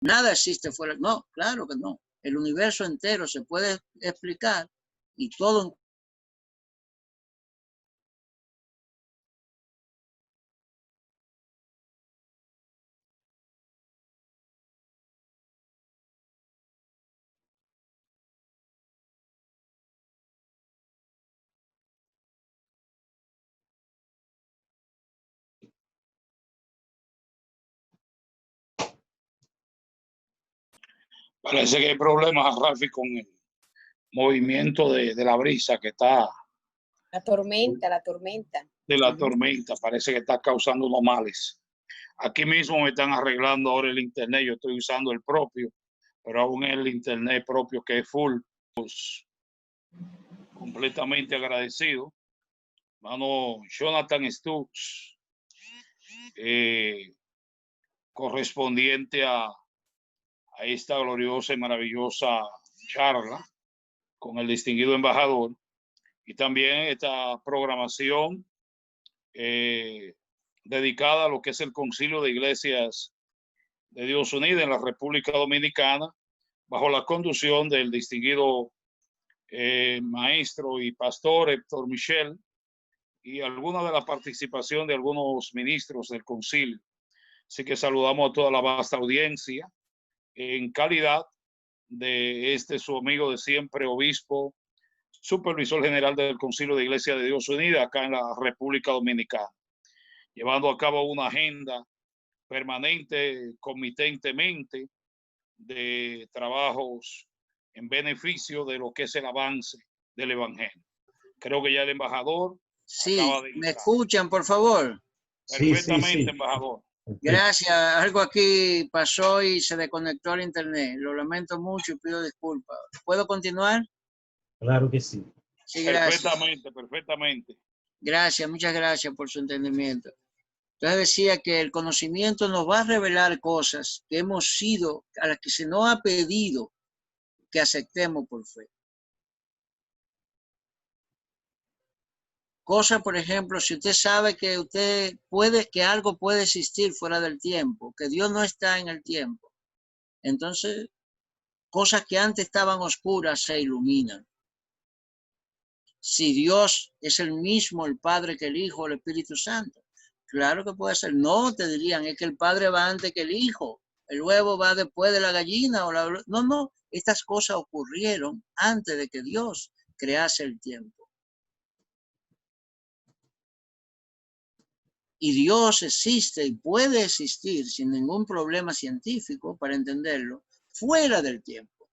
Nada existe fuera. No, claro que no. El universo entero se puede explicar y todo. Parece que hay problemas, Rafi, con el movimiento de la brisa que está. La tormenta. De la tormenta, parece que está causando unos males. Aquí mismo me están arreglando ahora el internet, yo estoy usando el propio, pero aún el internet propio que es full, pues, completamente agradecido. Mano Jonathan Stokes, correspondiente a esta gloriosa y maravillosa charla con el distinguido embajador, y también esta programación dedicada a lo que es el Concilio de Iglesias de Dios Unidas en la República Dominicana, bajo la conducción del distinguido maestro y pastor Héctor Michel, y alguna de la participación de algunos ministros del concilio. Así que saludamos a toda la vasta audiencia en calidad de su amigo de siempre, obispo, supervisor general del Concilio de Iglesia de Dios Unida acá en la República Dominicana, llevando a cabo una agenda permanente, comitentemente, de trabajos en beneficio de lo que es el avance del Evangelio. Creo que ya el embajador acaba de entrar. ¿Me escuchan, por favor? Perfectamente, sí. Embajador. Gracias. Algo aquí pasó y se desconectó el internet. Lo lamento mucho y pido disculpas. ¿Puedo continuar? Claro que sí. Sí, gracias. Perfectamente. Gracias, muchas gracias por su entendimiento. Entonces decía que el conocimiento nos va a revelar cosas que hemos sido, a las que se nos ha pedido que aceptemos por fe. Cosa, por ejemplo, si usted sabe que que algo puede existir fuera del tiempo, que Dios no está en el tiempo, entonces cosas que antes estaban oscuras se iluminan. Si Dios es el mismo, el Padre que el Hijo, el Espíritu Santo, claro que puede ser. No, te dirían, es que el Padre va antes que el Hijo, el huevo va después de la gallina. No, estas cosas ocurrieron antes de que Dios crease el tiempo. Y Dios existe y puede existir sin ningún problema científico, para entenderlo, fuera del tiempo.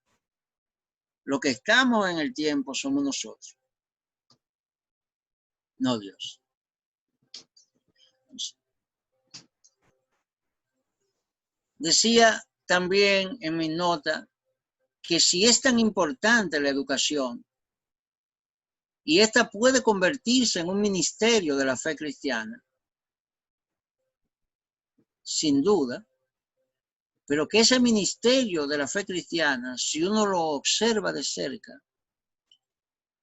Lo que estamos en el tiempo somos nosotros, no Dios. Decía también en mi nota que si es tan importante la educación y esta puede convertirse en un ministerio de la fe cristiana, sin duda, pero que ese ministerio de la fe cristiana, si uno lo observa de cerca,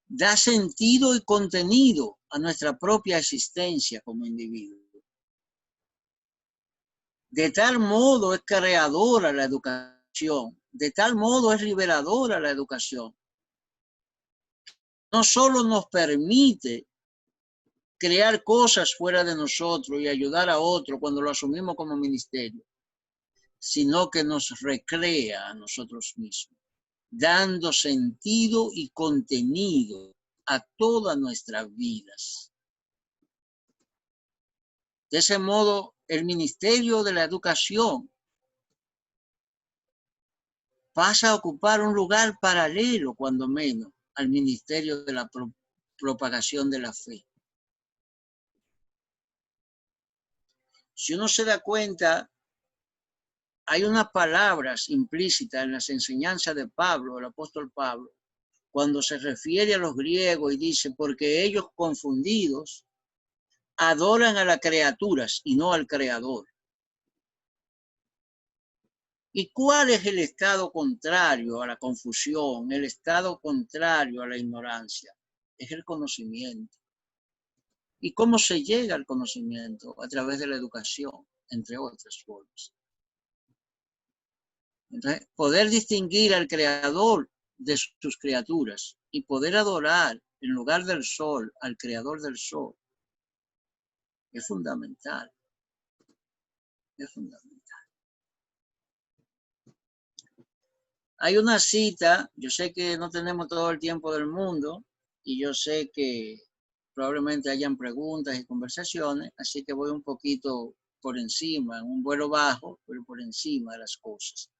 da sentido y contenido a nuestra propia existencia como individuo. De tal modo es creadora la educación, de tal modo es liberadora la educación. No solo nos permite crear cosas fuera de nosotros y ayudar a otros cuando lo asumimos como ministerio, sino que nos recrea a nosotros mismos, dando sentido y contenido a todas nuestras vidas. De ese modo, el ministerio de la educación pasa a ocupar un lugar paralelo, cuando menos, al ministerio de la propagación de la fe. Si uno se da cuenta, hay unas palabras implícitas en las enseñanzas de Pablo, el apóstol Pablo, cuando se refiere a los griegos y dice, porque ellos confundidos adoran a las criaturas y no al Creador. ¿Y cuál es el estado contrario a la confusión, el estado contrario a la ignorancia? Es el conocimiento. ¿Y cómo se llega al conocimiento? A través de la educación, entre otras formas. Entonces, poder distinguir al creador de sus criaturas y poder adorar en lugar del sol al creador del sol es fundamental. Es fundamental. Hay una cita, yo sé que no tenemos todo el tiempo del mundo y yo sé que probablemente hayan preguntas y conversaciones, así que voy un poquito por encima, en un vuelo bajo, pero por encima de las cosas.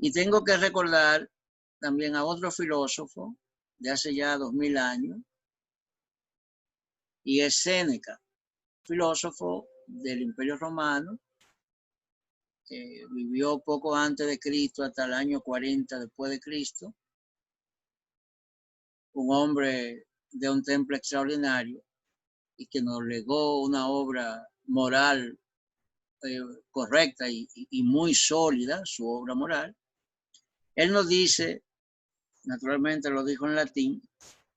Y tengo que recordar también a otro filósofo de hace ya 2000 años, y es Séneca, filósofo del Imperio Romano, que vivió poco antes de Cristo hasta el año 40 después de Cristo, un hombre de un temple extraordinario y que nos legó una obra moral correcta y muy sólida, su obra moral. Él nos dice, naturalmente lo dijo en latín,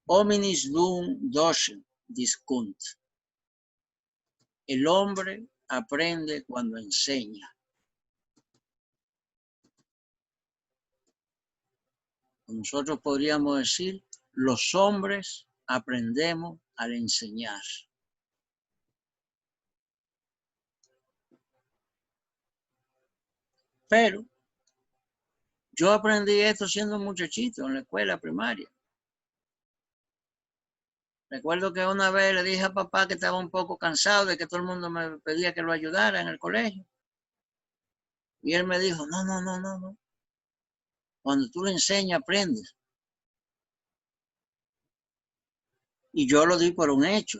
hominis dum docent discunt. El hombre aprende cuando enseña. Nosotros podríamos decir, los hombres aprendemos al enseñar. Pero yo aprendí esto siendo muchachito en la escuela primaria. Recuerdo que una vez le dije a papá que estaba un poco cansado de que todo el mundo me pedía que lo ayudara en el colegio. Y él me dijo, no. Cuando tú le enseñas, aprendes. Y yo lo di por un hecho.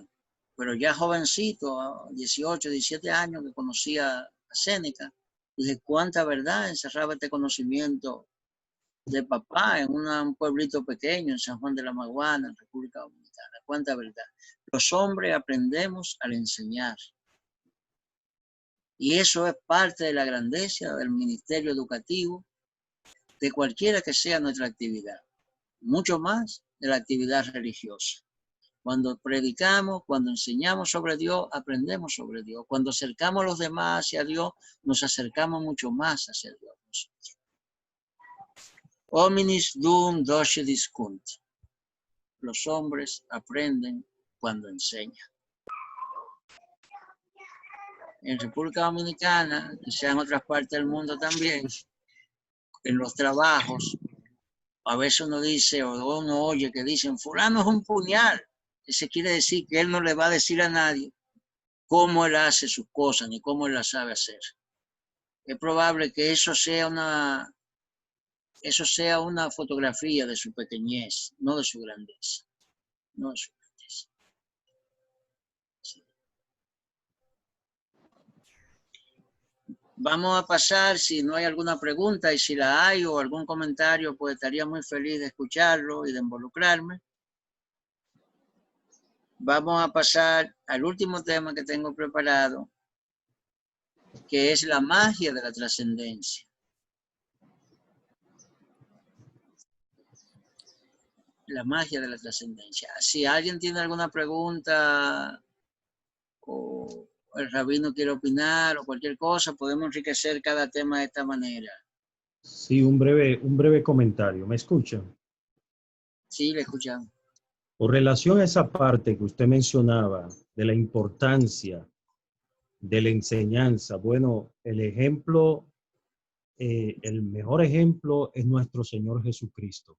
Pero ya jovencito, a 18, 17 años, que conocía a Séneca, dije, cuánta verdad encerraba este conocimiento de papá en un pueblito pequeño, en San Juan de la Maguana, en República Dominicana. Cuánta verdad. Los hombres aprendemos al enseñar. Y eso es parte de la grandeza del ministerio educativo, de cualquiera que sea nuestra actividad. Mucho más de la actividad religiosa. Cuando predicamos, cuando enseñamos sobre Dios, aprendemos sobre Dios. Cuando acercamos a los demás hacia Dios, nos acercamos mucho más hacia Dios nosotros. Hominis dum docet discunt. Los hombres aprenden cuando enseñan. En República Dominicana, quizá en otras partes del mundo también, en los trabajos, a veces uno dice o uno oye que dicen, fulano es un puñal. Eso quiere decir que él no le va a decir a nadie cómo él hace sus cosas ni cómo él las sabe hacer. Es probable que eso sea una fotografía de su pequeñez, no de su grandeza. No de su grandeza. Sí. Vamos a pasar, si no hay alguna pregunta, y si la hay o algún comentario, pues estaría muy feliz de escucharlo y de involucrarme. Vamos a pasar al último tema que tengo preparado, que es la magia de la trascendencia. La magia de la trascendencia. Si alguien tiene alguna pregunta o el rabino quiere opinar o cualquier cosa, podemos enriquecer cada tema de esta manera. Sí, un breve comentario. ¿Me escuchan? Sí, le escuchamos. Con relación a esa parte que usted mencionaba de la importancia de la enseñanza, bueno, el mejor ejemplo es nuestro Señor Jesucristo.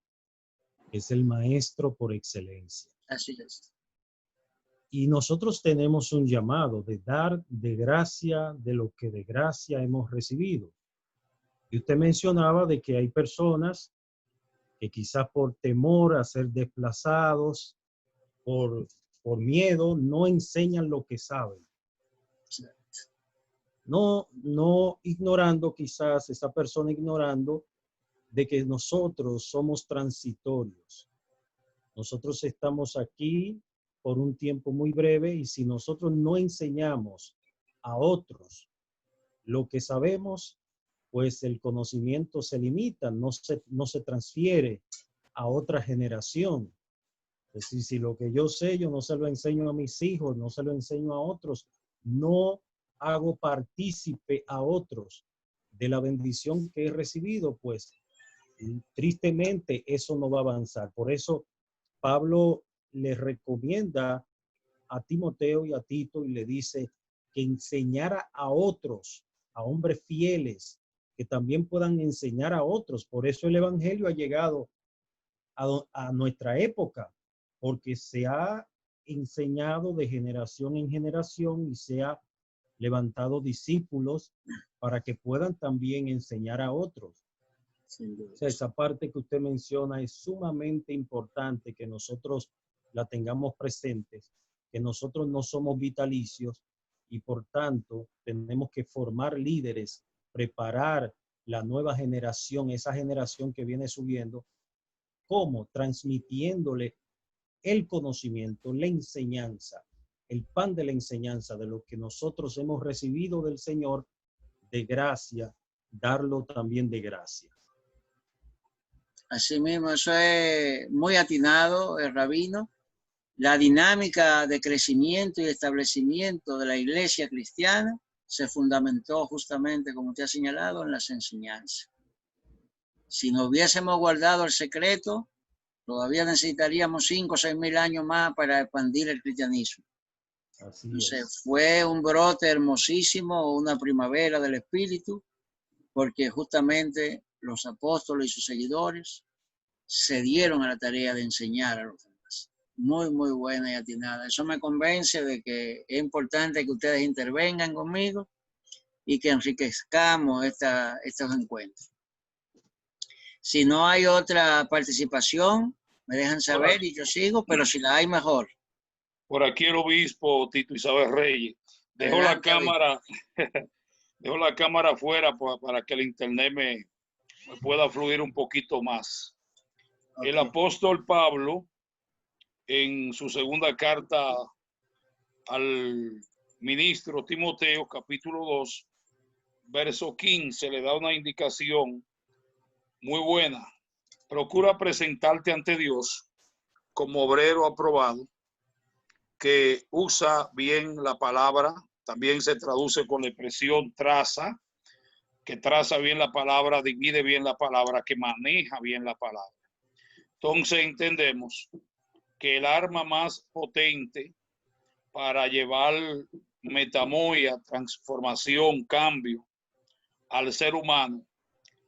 Es el maestro por excelencia. Así es. Y nosotros tenemos un llamado de dar de gracia de lo que de gracia hemos recibido. Y usted mencionaba de que hay personas que quizás por temor a ser desplazados, por miedo, no enseñan lo que saben. No ignorando quizás, esa persona ignorando de que nosotros somos transitorios. Nosotros estamos aquí por un tiempo muy breve y si nosotros no enseñamos a otros lo que sabemos, pues el conocimiento se limita, no se transfiere a otra generación. Es decir, si lo que yo sé, yo no se lo enseño a mis hijos, no se lo enseño a otros, no hago partícipe a otros de la bendición que he recibido, pues tristemente eso no va a avanzar. Por eso Pablo le recomienda a Timoteo y a Tito y le dice que enseñara a otros, a hombres fieles, que también puedan enseñar a otros. Por eso el evangelio ha llegado a nuestra época, porque se ha enseñado de generación en generación y se ha levantado discípulos para que puedan también enseñar a otros. O sea, esa parte que usted menciona es sumamente importante que nosotros la tengamos presentes, que nosotros no somos vitalicios y por tanto tenemos que formar líderes, preparar la nueva generación, esa generación que viene subiendo. ¿Cómo? Transmitiéndole el conocimiento, la enseñanza, el pan de la enseñanza de lo que nosotros hemos recibido del Señor de gracia, darlo también de gracia. Así mismo, eso es muy atinado, el rabino. La dinámica de crecimiento y establecimiento de la iglesia cristiana se fundamentó justamente, como usted ha señalado, en las enseñanzas. Si no hubiésemos guardado el secreto, todavía necesitaríamos 5 o 6 mil años más para expandir el cristianismo. Así Entonces, es. fue un brote hermosísimo, una primavera del espíritu, porque justamente los apóstoles y sus seguidores se dieron a la tarea de enseñar a los demás. Muy, muy buena y atinada. Eso me convence de que es importante que ustedes intervengan conmigo y que enriquezcamos estos encuentros. Si no hay otra participación, me dejan saber y yo sigo, pero si la hay, mejor. Por aquí el obispo Tito Isabel Reyes dejó Adelante, la cámara, dejó la cámara afuera para que el internet me pueda fluir un poquito más. Okay. El apóstol Pablo, en su segunda carta al ministro Timoteo, capítulo 2, verso 15, le da una indicación muy buena. Procura presentarte ante Dios como obrero aprobado, que usa bien la palabra, también se traduce con la expresión traza, que traza bien la palabra, divide bien la palabra, que maneja bien la palabra. Entonces entendemos que el arma más potente para llevar metamoia, transformación, cambio al ser humano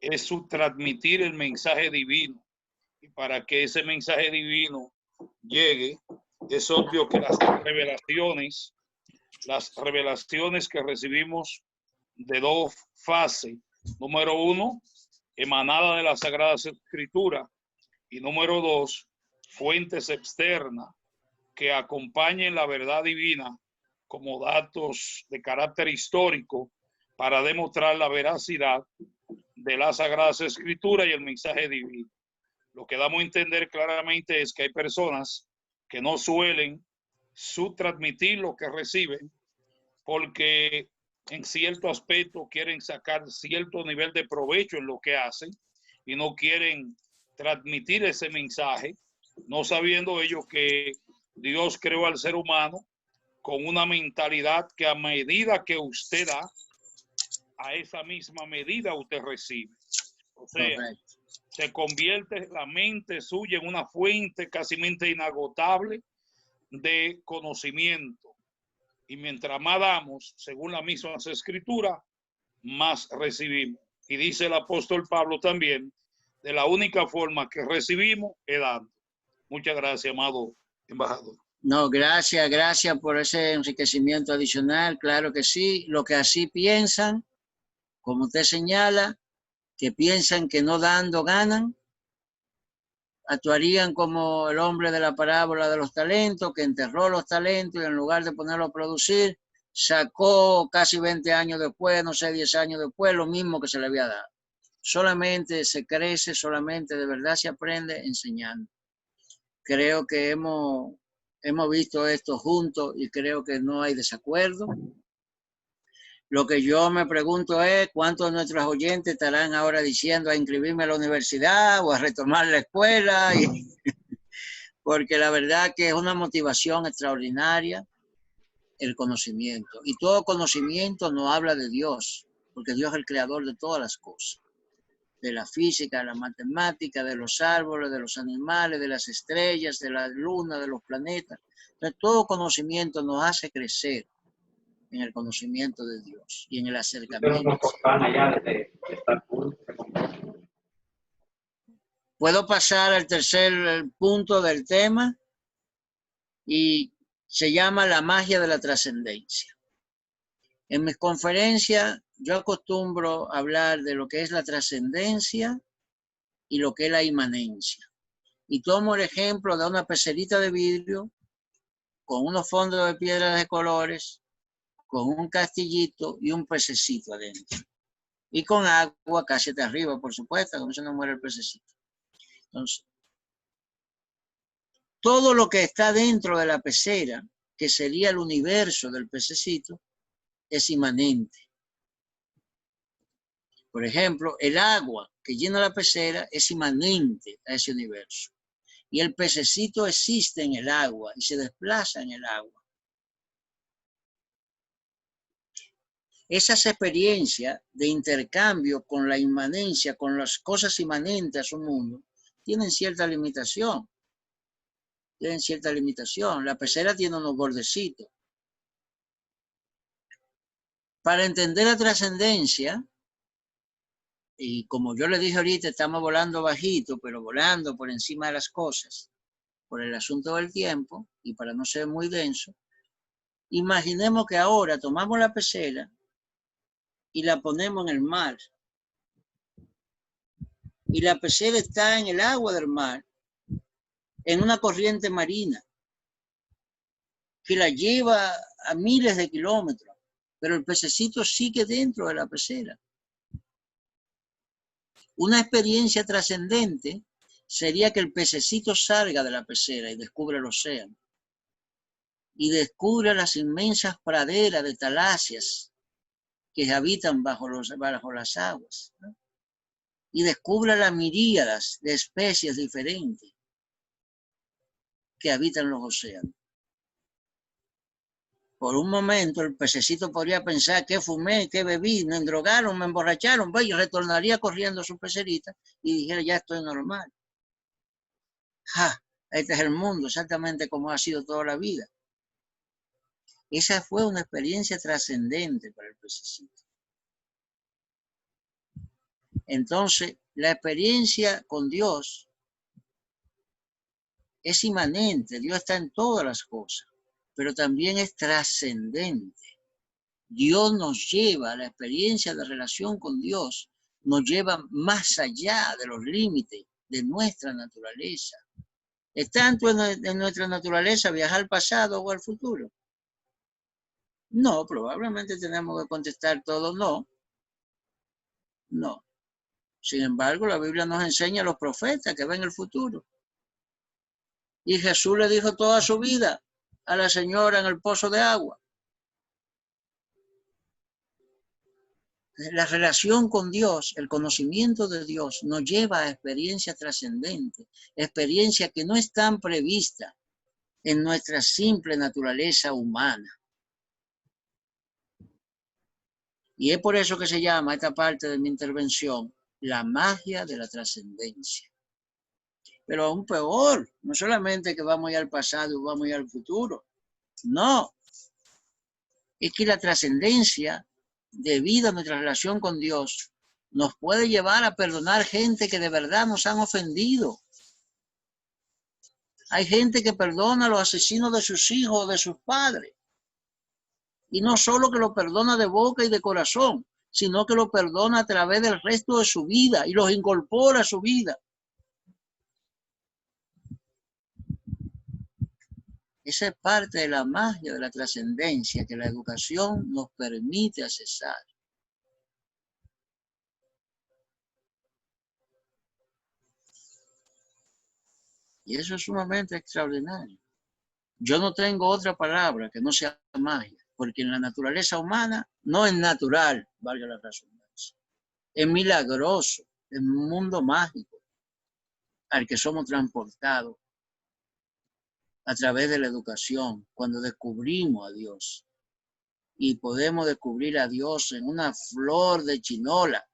es su transmitir el mensaje divino. Y para que ese mensaje divino llegue, es obvio que las revelaciones que recibimos de dos fases. Número uno, emanada de la Sagrada Escritura. Y número dos, fuentes externas que acompañen la verdad divina como datos de carácter histórico para demostrar la veracidad de las Sagradas Escrituras y el mensaje divino. Lo que damos a entender claramente es que hay personas que no suelen transmitir lo que reciben porque en cierto aspecto quieren sacar cierto nivel de provecho en lo que hacen y no quieren transmitir ese mensaje, no sabiendo ellos que Dios creó al ser humano con una mentalidad que a medida que usted da, a esa misma medida usted recibe. O sea, Correcto. se convierte la mente suya en una fuente casi inagotable de conocimiento. Y mientras más damos, según la misma escritura, más recibimos. Y dice el apóstol Pablo también, de la única forma que recibimos es dando. Muchas gracias, amado embajador. No, gracias por ese enriquecimiento adicional. Claro que sí. Lo que así piensan, como usted señala, que piensan que no dando ganan, actuarían como el hombre de la parábola de los talentos, que enterró los talentos y en lugar de ponerlo a producir, sacó casi 20 años después, no sé, 10 años después, lo mismo que se le había dado. Solamente se crece, solamente de verdad se aprende enseñando. Creo que hemos visto esto juntos y creo que no hay desacuerdo. Lo que yo me pregunto es cuántos de nuestros oyentes estarán ahora diciendo a inscribirme a la universidad o a retomar la escuela, porque la verdad que es una motivación extraordinaria el conocimiento. Y todo conocimiento no habla de Dios, porque Dios es el creador de todas las cosas, de la física, de la matemática, de los árboles, de los animales, de las estrellas, de la luna, de los planetas. Entonces, todo conocimiento nos hace crecer en el conocimiento de Dios y en el acercamiento. Puedo pasar al tercer punto del tema y se llama la magia de la trascendencia. En mis conferencias yo acostumbro a hablar de lo que es la trascendencia y lo que es la inmanencia. Y tomo el ejemplo de una pecerita de vidrio con unos fondos de piedras de colores, con un castillito y un pececito adentro. Y con agua casi hasta arriba, por supuesto, como se no muere el pececito. Entonces, todo lo que está dentro de la pecera, que sería el universo del pececito, es inmanente. Por ejemplo, el agua que llena la pecera es inmanente a ese universo. Y el pececito existe en el agua y se desplaza en el agua. Esas experiencias de intercambio con la inmanencia, con las cosas inmanentes a su mundo, tienen cierta limitación. Tienen cierta limitación. La pecera tiene unos bordecitos. Para entender la trascendencia, y como yo le dije ahorita, estamos volando bajito, pero volando por encima de las cosas, por el asunto del tiempo, y para no ser muy denso, imaginemos que ahora tomamos la pecera y la ponemos en el mar. Y la pecera está en el agua del mar, en una corriente marina, que la lleva a miles de kilómetros, pero el pececito sigue dentro de la pecera. Una experiencia trascendente sería que el pececito salga de la pecera y descubra el océano. Y descubre las inmensas praderas de taláceas que habitan bajo las aguas, ¿no? Y descubre las miríadas de especies diferentes que habitan los océanos. Por un momento el pececito podría pensar que fumé, que bebí, me endrogaron, me emborracharon, y retornaría corriendo a su pecerita y dijera, ya estoy normal. ¡Ja! Este es el mundo, exactamente como ha sido toda la vida. Esa fue una experiencia trascendente para el pececito. Entonces, la experiencia con Dios es inmanente, Dios está en todas las cosas, pero también es trascendente. Dios nos lleva, a la experiencia de relación con Dios, nos lleva más allá de los límites de nuestra naturaleza. ¿Es tanto en nuestra naturaleza viajar al pasado o al futuro? No, probablemente tenemos que contestar todo no. No. Sin embargo, la Biblia nos enseña a los profetas que ven el futuro. Y Jesús le dijo toda su vida a la señora en el pozo de agua. La relación con Dios, el conocimiento de Dios, nos lleva a experiencias trascendentes, experiencias que no están previstas en nuestra simple naturaleza humana. Y es por eso que se llama esta parte de mi intervención la magia de la trascendencia. Pero aún peor, no solamente que vamos a ir al pasado y vamos a ir al futuro. No, es que la trascendencia, debido a nuestra relación con Dios, nos puede llevar a perdonar gente que de verdad nos han ofendido. Hay gente que perdona a los asesinos de sus hijos o de sus padres. Y no solo que lo perdona de boca y de corazón, sino que lo perdona a través del resto de su vida y los incorpora a su vida. Esa es parte de la magia de la trascendencia que la educación nos permite accesar. Y eso es sumamente extraordinario. Yo no tengo otra palabra que no sea magia, porque en la naturaleza humana no es natural, valga la redundancia. Es milagroso, es un mundo mágico al que somos transportados a través de la educación, cuando descubrimos a Dios. y podemos descubrir a Dios en una flor de chinola,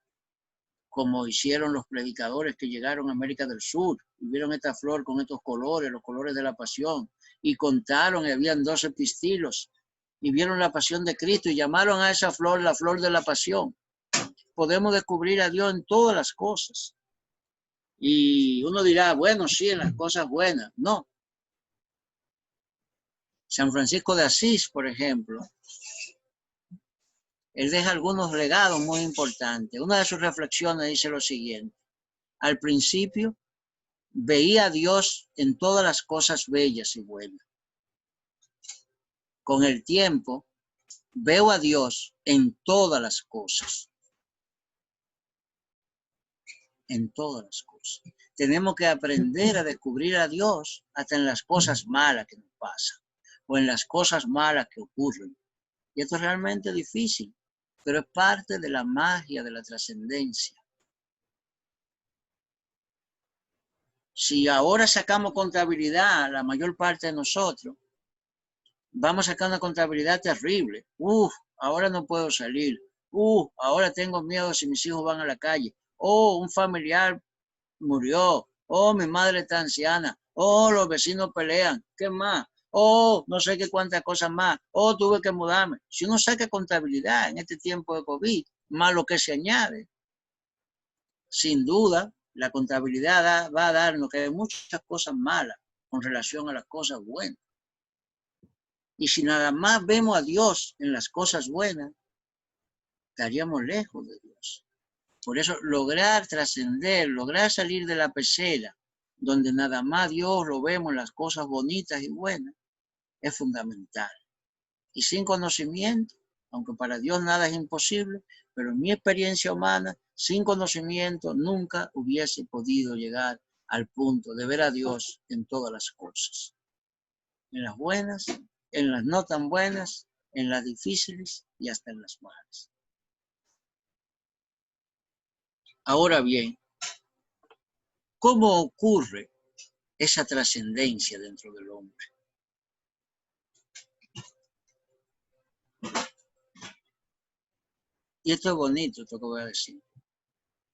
como hicieron los predicadores que llegaron a América del Sur y vieron esta flor con estos colores, los colores de la pasión, y contaron, y habían 12 pistilos, y vieron la pasión de Cristo y llamaron a esa flor la flor de la pasión. Podemos descubrir a Dios en todas las cosas. Y uno dirá, bueno, sí, en las cosas buenas. No. San Francisco de Asís, por ejemplo, él deja algunos legados muy importantes. Una de sus reflexiones dice lo siguiente: al principio veía a Dios en todas las cosas bellas y buenas. Con el tiempo veo a Dios en todas las cosas. En todas las cosas. Tenemos que aprender a descubrir a Dios hasta en las cosas malas que nos pasan o en las cosas malas que ocurren. Y esto es realmente difícil, pero es parte de la magia de la trascendencia. Si ahora sacamos contabilidad, la mayor parte de nosotros, vamos a sacar una contabilidad terrible. Ahora no puedo salir. Ahora tengo miedo si mis hijos van a la calle. Un familiar murió. Mi madre está anciana. Los vecinos pelean. ¿Qué más? No sé qué cuántas cosas más. Tuve que mudarme. Si uno saca contabilidad en este tiempo de COVID, más lo que se añade, sin duda, la contabilidad va a darnos que hay muchas cosas malas con relación a las cosas buenas. Y si nada más vemos a Dios en las cosas buenas, estaríamos lejos de Dios. Por eso lograr trascender, lograr salir de la pecera, donde nada más Dios lo vemos en las cosas bonitas y buenas, es fundamental. Y sin conocimiento, aunque para Dios nada es imposible, pero en mi experiencia humana, sin conocimiento nunca hubiese podido llegar al punto de ver a Dios en todas las cosas. En las buenas, en las no tan buenas, en las difíciles y hasta en las malas. Ahora bien, ¿cómo ocurre esa trascendencia dentro del hombre? Y esto es bonito, esto que voy a decir.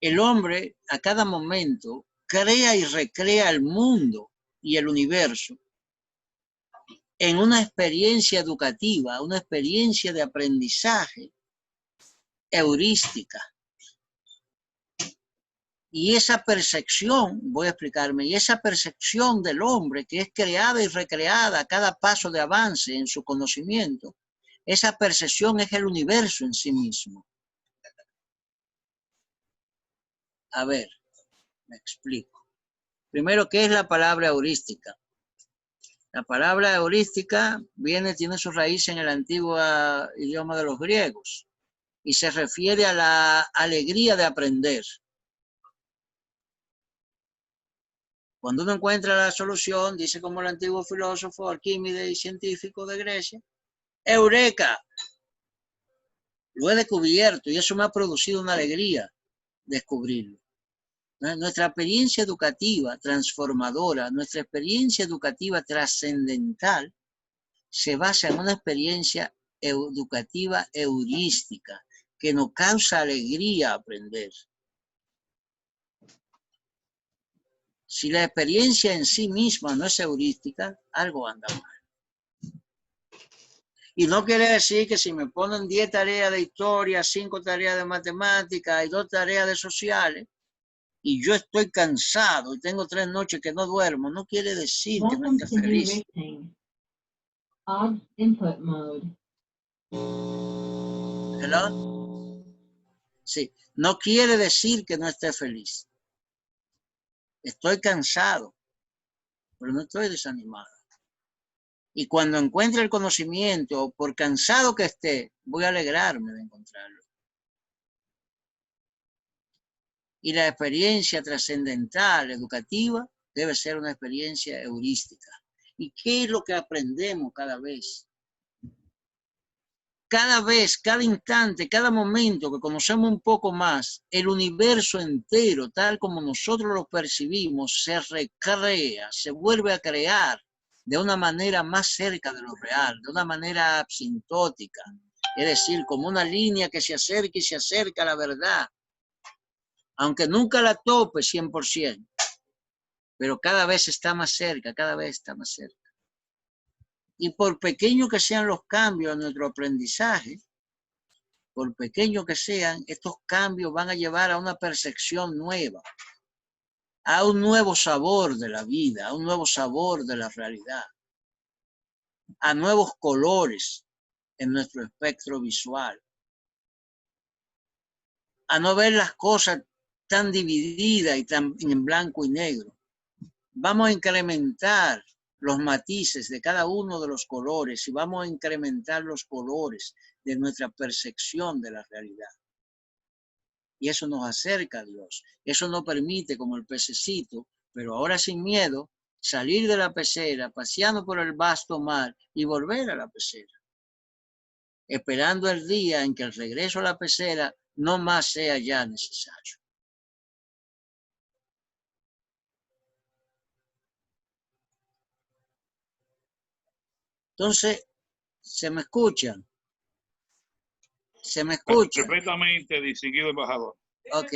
El hombre a cada momento crea y recrea el mundo y el universo en una experiencia educativa, una experiencia de aprendizaje heurística. Y esa percepción, voy a explicarme, y esa percepción del hombre que es creada y recreada a cada paso de avance en su conocimiento, esa percepción es el universo en sí mismo. A ver, me explico. Primero, ¿qué es la palabra heurística? La palabra heurística tiene su raíz en el antiguo idioma de los griegos y se refiere a la alegría de aprender. Cuando uno encuentra la solución, dice como el antiguo filósofo, Arquímedes y científico de Grecia, ¡Eureka! Lo he descubierto y eso me ha producido una alegría descubrirlo. Nuestra experiencia educativa transformadora, nuestra experiencia educativa trascendental, se basa en una experiencia educativa heurística que nos causa alegría aprender. Si la experiencia en sí misma no es heurística, algo anda mal. Y no quiere decir que si me ponen 10 tareas de historia, 5 tareas de matemáticas y 2 tareas de sociales, y yo estoy cansado y tengo 3 noches que no duermo, no quiere decir que no esté feliz. Odd input mode. ¿Hello? Sí, no quiere decir que no esté feliz. Estoy cansado, pero no estoy desanimado. Y cuando encuentre el conocimiento, por cansado que esté, voy a alegrarme de encontrarlo. Y la experiencia trascendental, educativa, debe ser una experiencia heurística. ¿Y qué es lo que aprendemos cada vez? Cada vez, cada instante, cada momento que conocemos un poco más, el universo entero, tal como nosotros lo percibimos, se recrea, se vuelve a crear de una manera más cerca de lo real, de una manera asintótica, Es decir, como una línea que se acerca y se acerca a la verdad. Aunque nunca la tope 100%, pero cada vez está más cerca, cada vez está más cerca. Y por pequeños que sean los cambios en nuestro aprendizaje, por pequeños que sean, estos cambios van a llevar a una percepción nueva, a un nuevo sabor de la vida, a un nuevo sabor de la realidad, a nuevos colores en nuestro espectro visual, a no ver las cosas tan divididas y tan en blanco y negro. Vamos a incrementar los matices de cada uno de los colores y vamos a incrementar los colores de nuestra percepción de la realidad. Y eso nos acerca a Dios. Eso nos permite, como el pececito, pero ahora sin miedo, salir de la pecera, paseando por el vasto mar y volver a la pecera, esperando el día en que el regreso a la pecera no más sea ya necesario. Entonces, ¿se me escuchan? ¿Se me escucha? Perfectamente, distinguido embajador. Ok,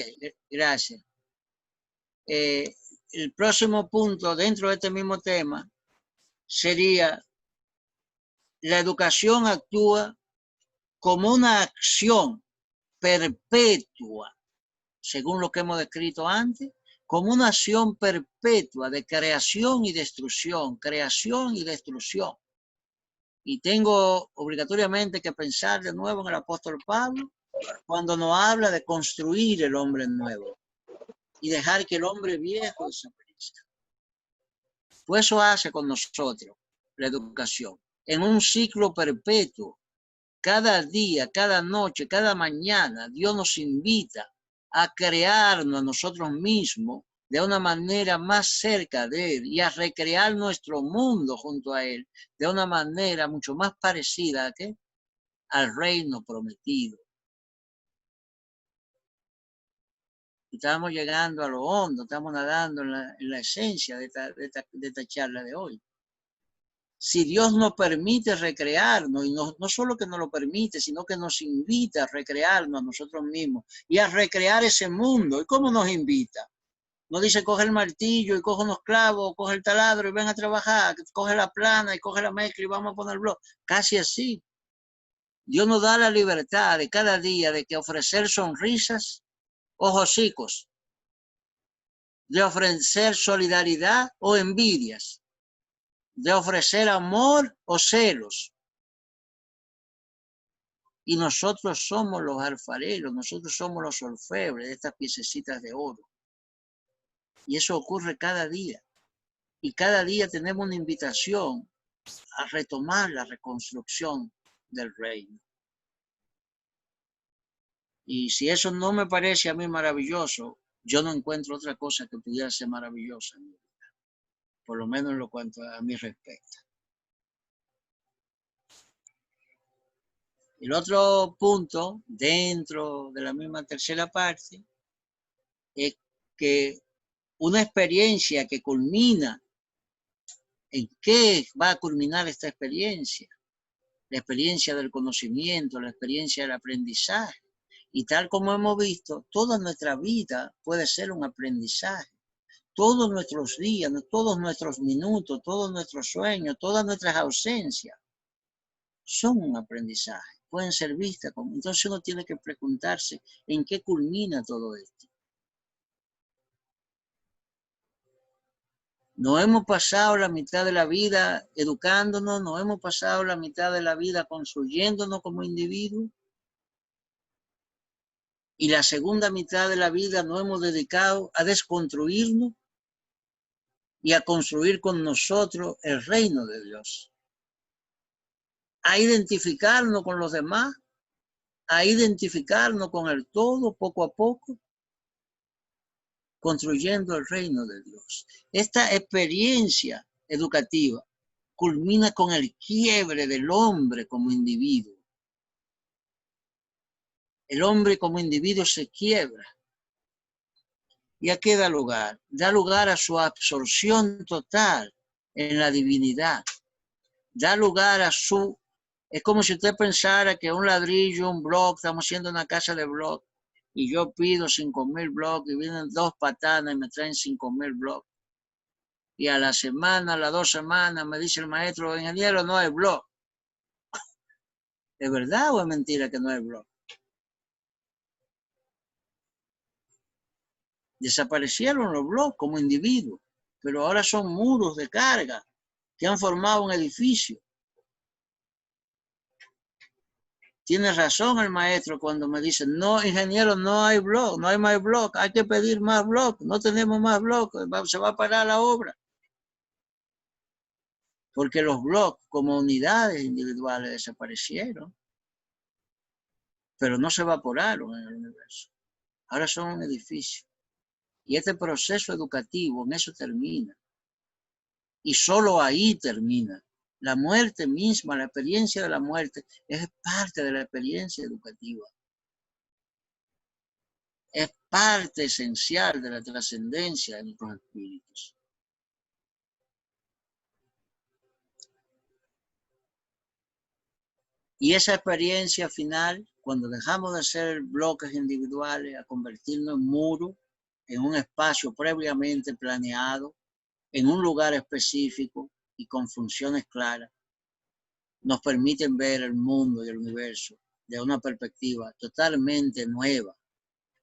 gracias. El próximo punto dentro de este mismo tema sería: la educación actúa como una acción perpetua, según lo que hemos descrito antes, como una acción perpetua de creación y destrucción, creación y destrucción. Y tengo obligatoriamente que pensar de nuevo en el apóstol Pablo cuando nos habla de construir el hombre nuevo y dejar que el hombre viejo desaparezca. Pues eso hace con nosotros la educación, en un ciclo perpetuo. Cada día, cada noche, cada mañana, Dios nos invita a crearnos a nosotros mismos de una manera más cerca de Él y a recrear nuestro mundo junto a Él de una manera mucho más parecida ¿a qué? Al reino prometido. Estamos llegando a lo hondo, estamos nadando en la esencia de esta charla de hoy. Si Dios nos permite recrearnos, y no solo que nos lo permite, sino que nos invita a recrearnos a nosotros mismos y a recrear ese mundo. ¿Y cómo nos invita? Nos dice, coge el martillo y coge unos clavos, coge el taladro y ven a trabajar, coge la plana y coge la mezcla y vamos a poner el blog. Casi así. Dios nos da la libertad de cada día de que ofrecer sonrisas o hocicos, de ofrecer solidaridad o envidias, de ofrecer amor o celos. Y nosotros somos los alfareros, nosotros somos los orfebres de estas piececitas de oro. Y eso ocurre cada día. Y cada día tenemos una invitación a retomar la reconstrucción del reino. Y si eso no me parece a mí maravilloso, yo no encuentro otra cosa que pudiera ser maravillosa en mi vida, por lo menos en lo cuanto a mí respecta. El otro punto, dentro de la misma tercera parte, es que una experiencia que culmina, ¿en qué va a culminar esta experiencia? La experiencia del conocimiento, la experiencia del aprendizaje. Y tal como hemos visto, toda nuestra vida puede ser un aprendizaje. Todos nuestros días, todos nuestros minutos, todos nuestros sueños, todas nuestras ausencias son un aprendizaje. Pueden ser vistas como... Entonces uno tiene que preguntarse en qué culmina todo esto. Nos hemos pasado la mitad de la vida educándonos, nos hemos pasado la mitad de la vida construyéndonos como individuos. Y la segunda mitad de la vida nos hemos dedicado a desconstruirnos y a construir con nosotros el reino de Dios. A identificarnos con los demás, a identificarnos con el todo poco a poco, construyendo el reino de Dios. Esta experiencia educativa culmina con el quiebre del hombre como individuo. El hombre como individuo se quiebra. ¿Y a qué da lugar? Da lugar a su absorción total en la divinidad. Da lugar a su Es como si usted pensara que un ladrillo, un bloque, estamos haciendo una casa de bloques, y yo pido 5,000 bloques, y vienen 2 patanas y me traen 5,000 bloques. Y a la semana, a las 2 semanas, me dice el maestro, ingeniero, no hay bloque. ¿Es verdad o es mentira que no hay bloque? Desaparecieron los bloques como individuos, pero ahora son muros de carga que han formado un edificio. Tiene razón el maestro cuando me dice, no, ingeniero, no hay bloque, no hay más bloque, hay que pedir más bloques, no tenemos más bloques, se va a parar la obra. Porque los bloques como unidades individuales desaparecieron, pero no se evaporaron en el universo. Ahora son un edificio. Y este proceso educativo en eso termina. Y solo ahí termina. La muerte misma, la experiencia de la muerte, es parte de la experiencia educativa. Es parte esencial de la trascendencia de nuestros espíritus. Y esa experiencia final, cuando dejamos de ser bloques individuales a convertirnos en muros, en un espacio previamente planeado, en un lugar específico y con funciones claras, nos permiten ver el mundo y el universo de una perspectiva totalmente nueva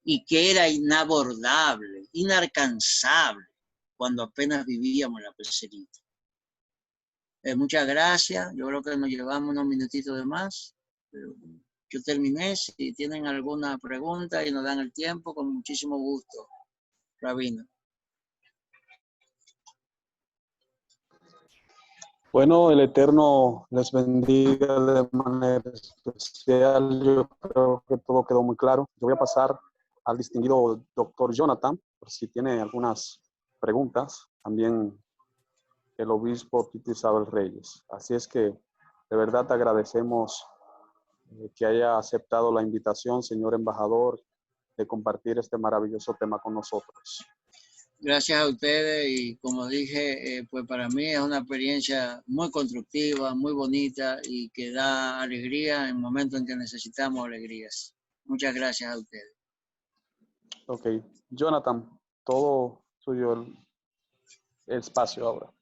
y que era inabordable, inalcanzable, cuando apenas vivíamos en la pecerita. Muchas gracias. Yo creo que nos llevamos unos minutitos de más. Pero yo terminé. Si tienen alguna pregunta y nos dan el tiempo, con muchísimo gusto, Rabino. Bueno, el Eterno les bendiga de manera especial. Yo creo que todo quedó muy claro. Yo voy a pasar al distinguido doctor Jonathan, por si tiene algunas preguntas. También el obispo Tito Isabel Reyes. Así es que de verdad te agradecemos que haya aceptado la invitación, señor embajador, de compartir este maravilloso tema con nosotros. Gracias a ustedes y como dije, pues para mí es una experiencia muy constructiva, muy bonita y que da alegría en momentos en que necesitamos alegrías. Muchas gracias a ustedes. Ok, Jonathan, todo suyo el espacio ahora.